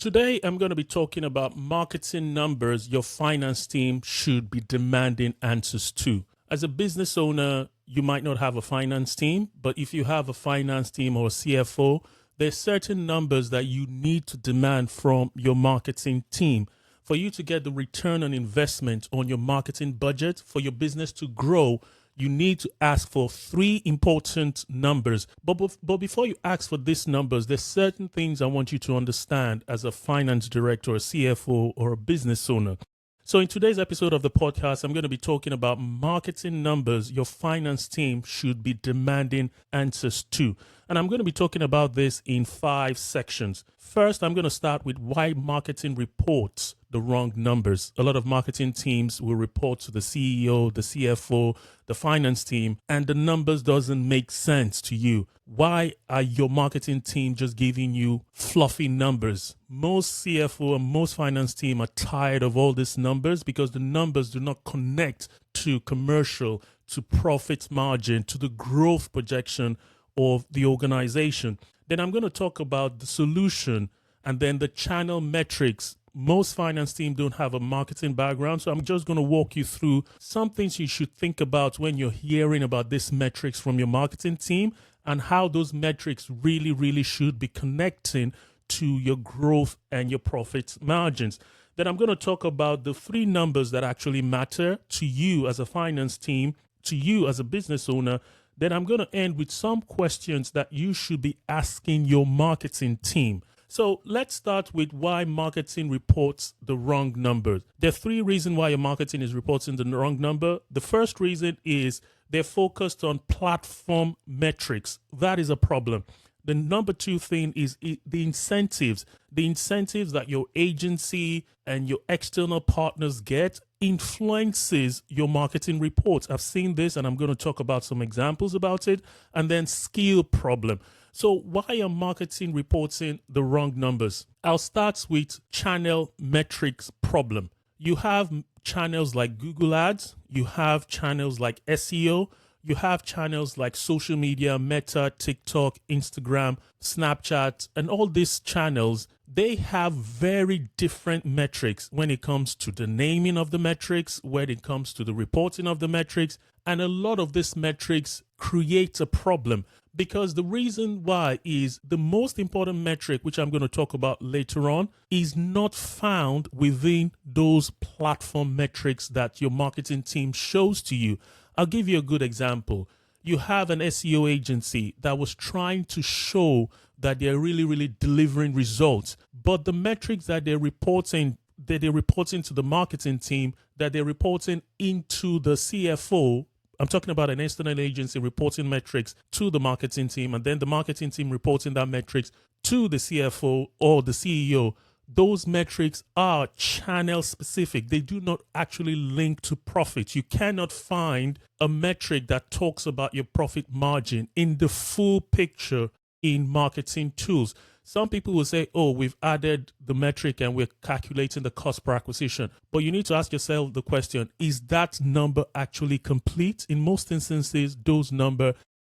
Today, I'm going to be talking about marketing numbers your finance team should be demanding answers to. As a business owner, you might not have a finance team, but if you have a finance team or a CFO, there's certain numbers that you need to demand from your marketing team for you to get the return on investment on your marketing budget, for your business to grow. You need to ask for three important numbers. But before you ask for these numbers, there's certain things I want you to understand as a finance director, a CFO, or a business owner. So in today's episode of the podcast, I'm going to be talking about marketing numbers your finance team should be demanding answers to. And I'm going to be talking about this in 5 sections. First, I'm going to start with why marketing reports the wrong numbers. A lot of marketing teams will report to the CEO, the CFO, the finance team, and the numbers doesn't make sense to you. Why are your marketing team just giving you fluffy numbers? Most CFO and most finance team are tired of all these numbers because the numbers do not connect to commercial, to profit margin, to the growth projection of the organization. Then I'm going to talk about the solution and then the channel metrics. Most finance team don't have a marketing background, so I'm just going to walk you through some things you should think about when you're hearing about these metrics from your marketing team and how those metrics really should be connecting to your growth and your profit margins. Then I'm going to talk about the 3 numbers that actually matter to you as a finance team, to you as a business owner. Then I'm going to end with some questions that you should be asking your marketing team. So let's start with why marketing reports the wrong numbers. There are 3 reasons why your marketing is reporting the wrong number. The first reason is they're focused on platform metrics. That is a problem. The number 2 thing is the incentives. The incentives that your agency and your external partners get influences your marketing reports. I've seen this and I'm going to talk about some examples about it. And then skill problem. So why are marketing reporting the wrong numbers? I'll start with channel metrics problem. You have channels like Google Ads, you have channels like SEO, you have channels like social media, Meta, TikTok, Instagram, Snapchat, and all these channels. They have very different metrics when it comes to the naming of the metrics, when it comes to the reporting of the metrics, and a lot of these metrics create a problem. Because the reason why is the most important metric, which I'm going to talk about later on, is not found within those platform metrics that your marketing team shows to you. I'll give you a good example. You have an SEO agency that was trying to show that they're really delivering results, but the metrics that they're reporting to the marketing team, that they're reporting into the CFO. I'm talking about an external agency reporting metrics to the marketing team, and then the marketing team reporting that metrics to the CFO or the CEO. Those metrics are channel specific. They do not actually link to profit. You cannot find a metric that talks about your profit margin in the full picture in marketing tools. Some people will say, oh, we've added the metric and we're calculating the cost per acquisition. But you need to ask yourself the question, is that number actually complete? In most instances, those number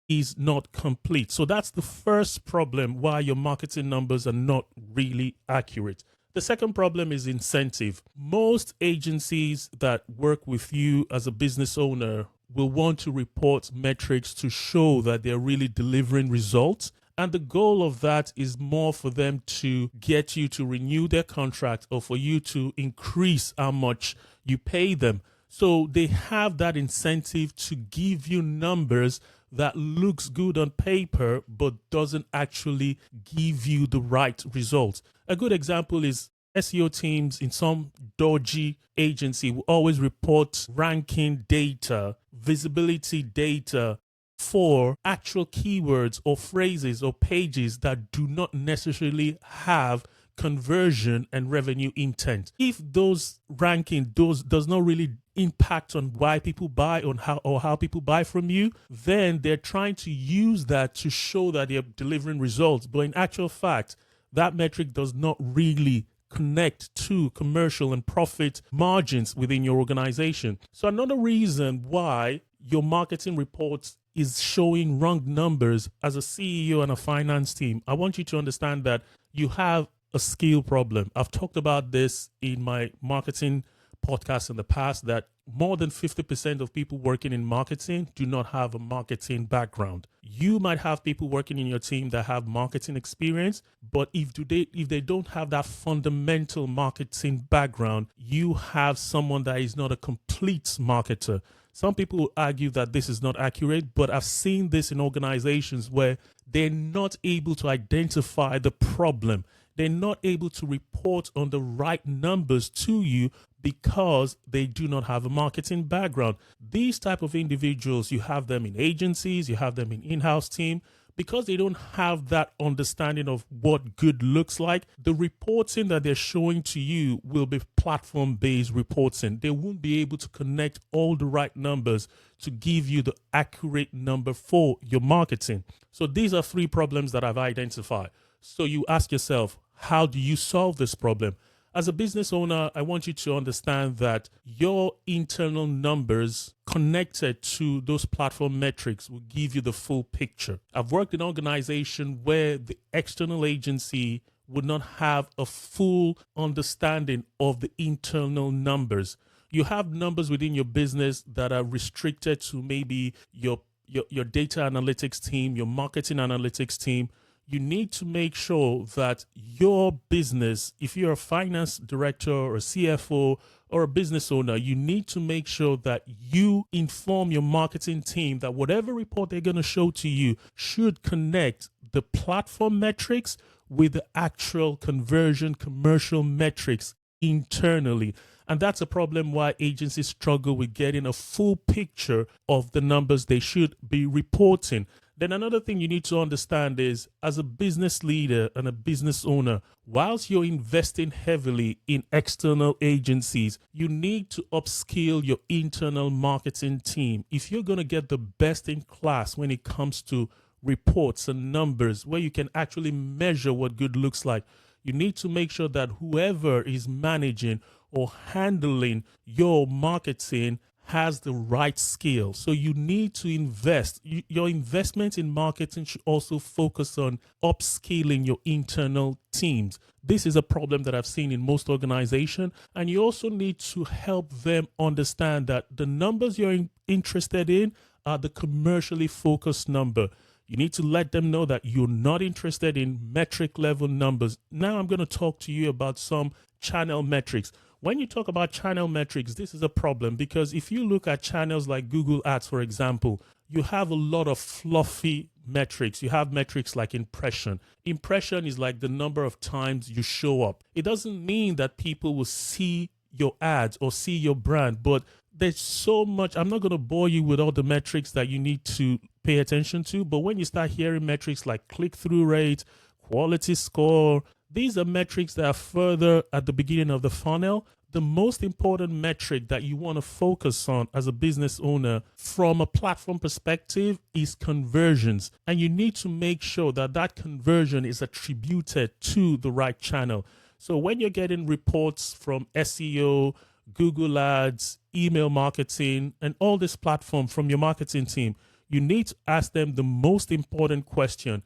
is not complete. So that's the first problem why your marketing numbers are not really accurate. The second problem is incentive. Most agencies that work with you as a business owner will want to report metrics to show that they're really delivering results. And the goal of that is more for them to get you to renew their contract or for you to increase how much you pay them. So they have that incentive to give you numbers that looks good on paper but doesn't actually give you the right results. A good example is SEO teams in some dodgy agency will always report ranking data, visibility data for actual keywords or phrases or pages that do not necessarily have conversion and revenue intent. If those ranking does not really impact on why people buy on how people buy from you, then they're trying to use that to show that they're delivering results. But in actual fact, that metric does not really connect to commercial and profit margins within your organization. So another reason why your marketing reports is showing wrong numbers as a CEO and a finance team, I want you to understand that you have a skill problem. I've talked about this in my marketing podcast in the past that more than 50% of people working in marketing do not have a marketing background. You might have people working in your team that have marketing experience, but if they don't have that fundamental marketing background, you have someone that is not a complete marketer. Some people will argue that this is not accurate, but I've seen this in organizations where they're not able to identify the problem. They're not able to report on the right numbers to you because they do not have a marketing background. These type of individuals, you have them in agencies, you have them in-house team, because they don't have that understanding of what good looks like. The reporting that they're showing to you will be platform-based reporting. They won't be able to connect all the right numbers to give you the accurate number for your marketing. So these are 3 problems that I've identified. So you ask yourself, how do you solve this problem? As a business owner, I want you to understand that your internal numbers connected to those platform metrics will give you the full picture. I've worked in an organization where the external agency would not have a full understanding of the internal numbers. You have numbers within your business that are restricted to maybe your data analytics team, your marketing analytics team. You need to make sure that your business, if you're a finance director or a CFO or a business owner, you need to make sure that you inform your marketing team that whatever report they're going to show to you should connect the platform metrics with the actual conversion commercial metrics internally. And that's a problem why agencies struggle with getting a full picture of the numbers they should be reporting. Then another thing you need to understand is, as a business leader and a business owner, whilst you're investing heavily in external agencies, you need to upskill your internal marketing team. If you're going to get the best in class when it comes to reports and numbers, where you can actually measure what good looks like, you need to make sure that whoever is managing or handling your marketing has the right skill. So you need to invest. Your investment in marketing should also focus on upscaling your internal teams. This is a problem that I've seen in most organizations. And you also need to help them understand that the numbers you're interested in are the commercially focused number. You need to let them know that you're not interested in metric level numbers. Now I'm going to talk to you about some channel metrics. When you talk about channel metrics, this is a problem, because if you look at channels like Google Ads, for example, you have a lot of fluffy metrics. You have metrics like impression. Impression is like the number of times you show up. It doesn't mean that people will see your ads or see your brand, but there's so much. I'm not going to bore you with all the metrics that you need to pay attention to, but when you start hearing metrics like click-through rate, quality score, these are metrics that are further at the beginning of the funnel. The most important metric that you want to focus on as a business owner from a platform perspective is conversions. And you need to make sure that that conversion is attributed to the right channel. So when you're getting reports from SEO, Google Ads, email marketing, and all this platform from your marketing team, you need to ask them the most important question.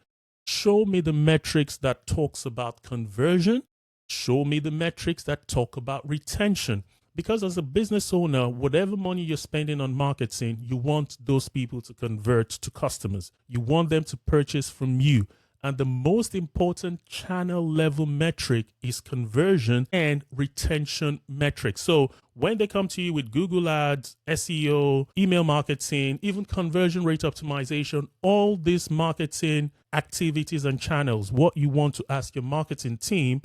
Show me the metrics that talks about conversion. Show me the metrics that talk about retention. Because as a business owner, whatever money you're spending on marketing, you want those people to convert to customers. You want them to purchase from you. And the most important channel level metric is conversion and retention metrics. So when they come to you with Google Ads, SEO, email marketing, even conversion rate optimization, all these marketing activities and channels, what you want to ask your marketing team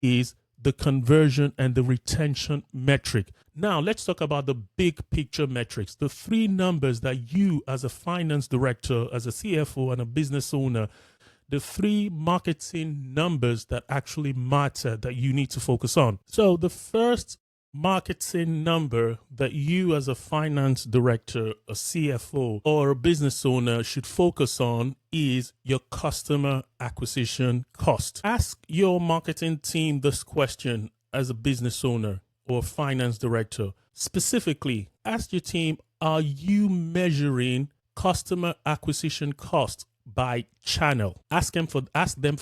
is the conversion and the retention metric. Now, let's talk about the big picture metrics, the 3 numbers that you as a finance director, as a CFO and a business owner, the 3 marketing numbers that actually matter that you need to focus on. So the first marketing number that you as a finance director, a CFO, or a business owner should focus on is your customer acquisition cost. Ask your marketing team this question as a business owner or finance director. Specifically, ask your team, are you measuring customer acquisition cost by channel? Ask them for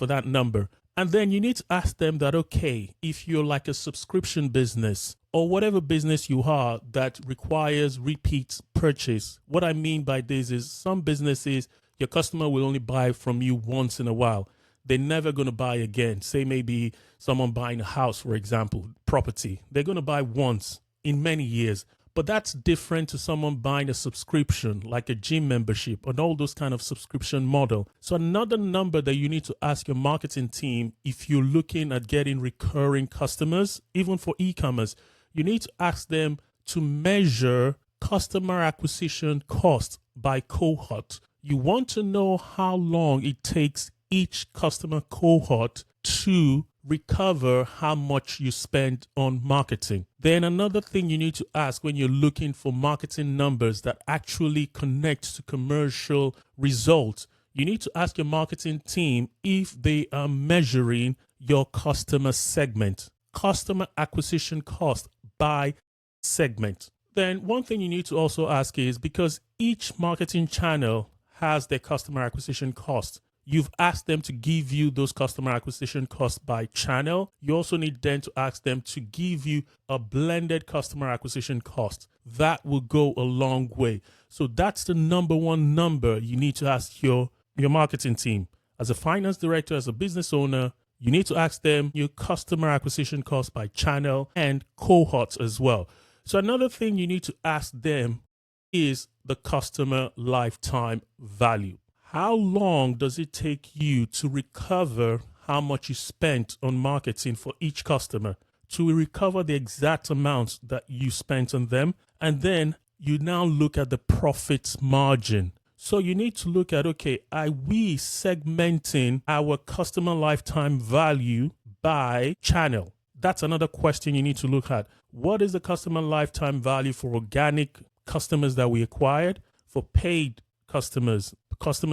that number. And then you need to ask them that, okay, if you're like a subscription business or whatever business you are that requires repeat purchase, what I mean by this is some businesses, your customer will only buy from you once in a while. They're never going to buy again. Say maybe someone buying a house, for example, property. They're going to buy once in many years. But that's different to someone buying a subscription, like a gym membership and all those kind of subscription model. So another number that you need to ask your marketing team if you're looking at getting recurring customers, even for e-commerce, you need to ask them to measure customer acquisition cost by cohort. You want to know how long it takes each customer cohort to recover how much you spend on marketing. Then another thing you need to ask when you're looking for marketing numbers that actually connect to commercial results, you need to ask your marketing team if they are measuring your customer segment, customer acquisition cost by segment. Then one thing you need to also ask is, because each marketing channel has their customer acquisition cost, you've asked them to give you those customer acquisition costs by channel. You also need then to ask them to give you a blended customer acquisition cost. That will go a long way. So that's the number one number you need to ask your marketing team. As a finance director, as a business owner, you need to ask them your customer acquisition cost by channel and cohorts as well. So another thing you need to ask them is the customer lifetime value. How long does it take you to recover how much you spent on marketing for each customer, to recover the exact amount that you spent on them? And then you now look at the profit margin. So you need to look at, okay, are we segmenting our customer lifetime value by channel? That's another question you need to look at. What is the customer lifetime value for organic customers that we acquired, for paid customers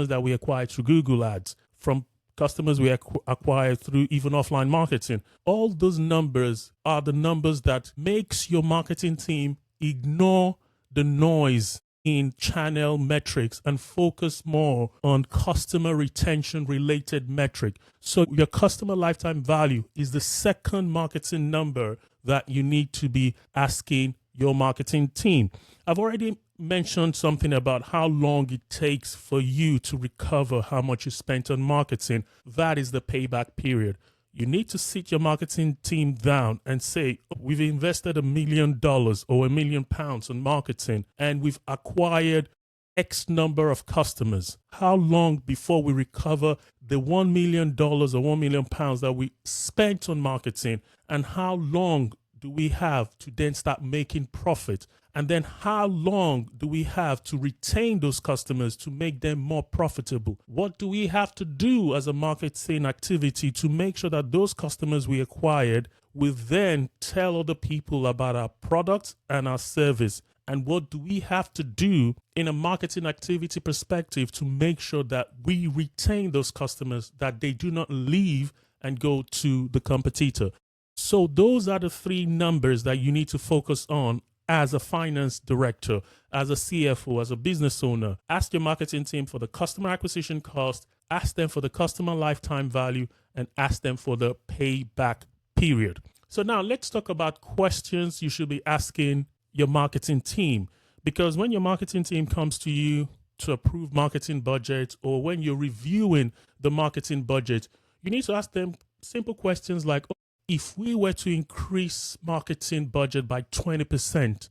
that we acquired through Google ads, from customers we acquired through even offline marketing? All those numbers are the numbers that makes your marketing team ignore the noise in channel metrics and focus more on customer retention related metric. So your customer lifetime value is the second marketing number that you need to be asking your marketing team. I've already mentioned something about how long it takes for you to recover how much you spent on marketing. That is the payback period. You need to sit your marketing team down and say, we've invested $1 million or £1 million on marketing and we've acquired X number of customers. How long before we recover the $1 million or £1 million that we spent on marketing? And how long do we have to then start making profit? And then how long do we have to retain those customers to make them more profitable? What do we have to do as a marketing activity to make sure that those customers we acquired will then tell other people about our product and our service? And what do we have to do in a marketing activity perspective to make sure that we retain those customers, that they do not leave and go to the competitor? So those are the three numbers that you need to focus on as a finance director, as a CFO, as a business owner. Ask your marketing team for the customer acquisition cost, ask them for the customer lifetime value, and ask them for the payback period. So now let's talk about questions you should be asking your marketing team. Because when your marketing team comes to you to approve marketing budget, or when you're reviewing the marketing budget, you need to ask them simple questions like, if we were to increase marketing budget by 20%,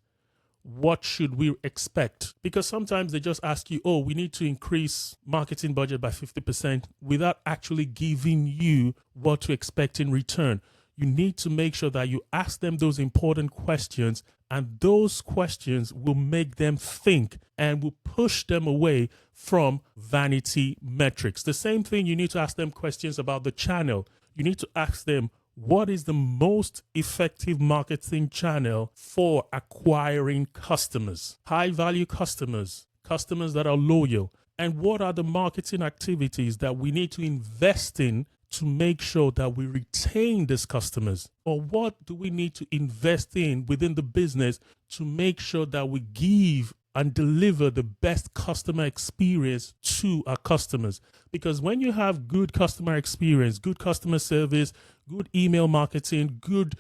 what should we expect? Because sometimes they just ask you, we need to increase marketing budget by 50% without actually giving you what to expect in return. You need to make sure that you ask them those important questions, and those questions will make them think and will push them away from vanity metrics. The same thing, you need to ask them questions about the channel. You need to ask them, what is the most effective marketing channel for acquiring customers, high value customers, customers that are loyal? And what are the marketing activities that we need to invest in to make sure that we retain these customers? Or what do we need to invest in within the business to make sure that we give and deliver the best customer experience to our customers. Because when you have good customer experience, good customer service, good email marketing, good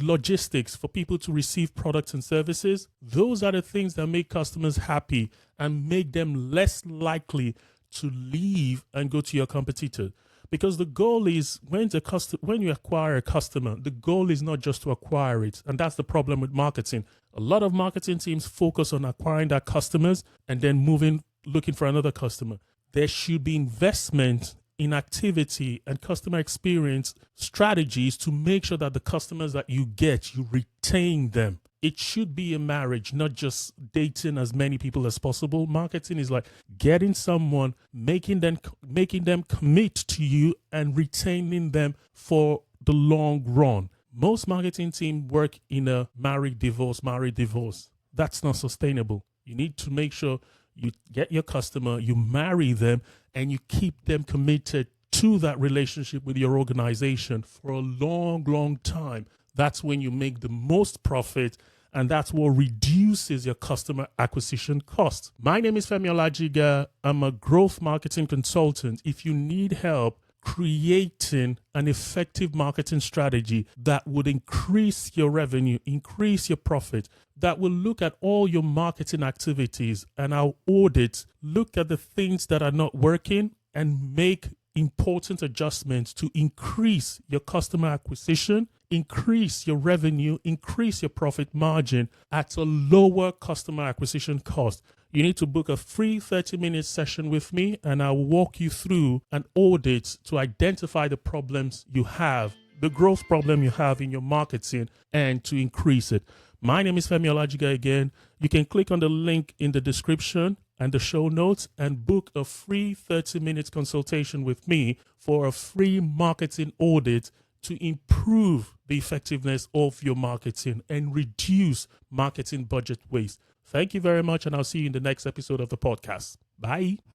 logistics for people to receive products and services, those are the things that make customers happy and make them less likely to leave and go to your competitor. Because the goal is when you acquire a customer, the goal is not just to acquire it. And that's the problem with marketing. A lot of marketing teams focus on acquiring their customers and then looking for another customer. There should be investment in activity and customer experience strategies to make sure that the customers that you get, you retain them. It should be a marriage, not just dating as many people as possible. Marketing is like getting someone, making them commit to you and retaining them for the long run. Most marketing teams work in a married divorce. That's not sustainable. You need to make sure you get your customer, you marry them, and you keep them committed to that relationship with your organization for a long, long time. That's when you make the most profit, and that's what reduces your customer acquisition cost. My name is Femi Olajiga. I'm a growth marketing consultant. If you need help creating an effective marketing strategy that would increase your revenue, increase your profit, that will look at all your marketing activities and our audit, look at the things that are not working and make important adjustments to increase your customer acquisition, increase your revenue, increase your profit margin at a lower customer acquisition cost. You need to book a free 30-minute session with me, and I'll walk you through an audit to identify the problems you have, the growth problem you have in your marketing, and to increase it. My name is Femi Olajiga again. You can click on the link in the description and the show notes and book a free 30-minute consultation with me for a free marketing audit to improve the effectiveness of your marketing and reduce marketing budget waste. Thank you very much, and I'll see you in the next episode of the podcast. Bye.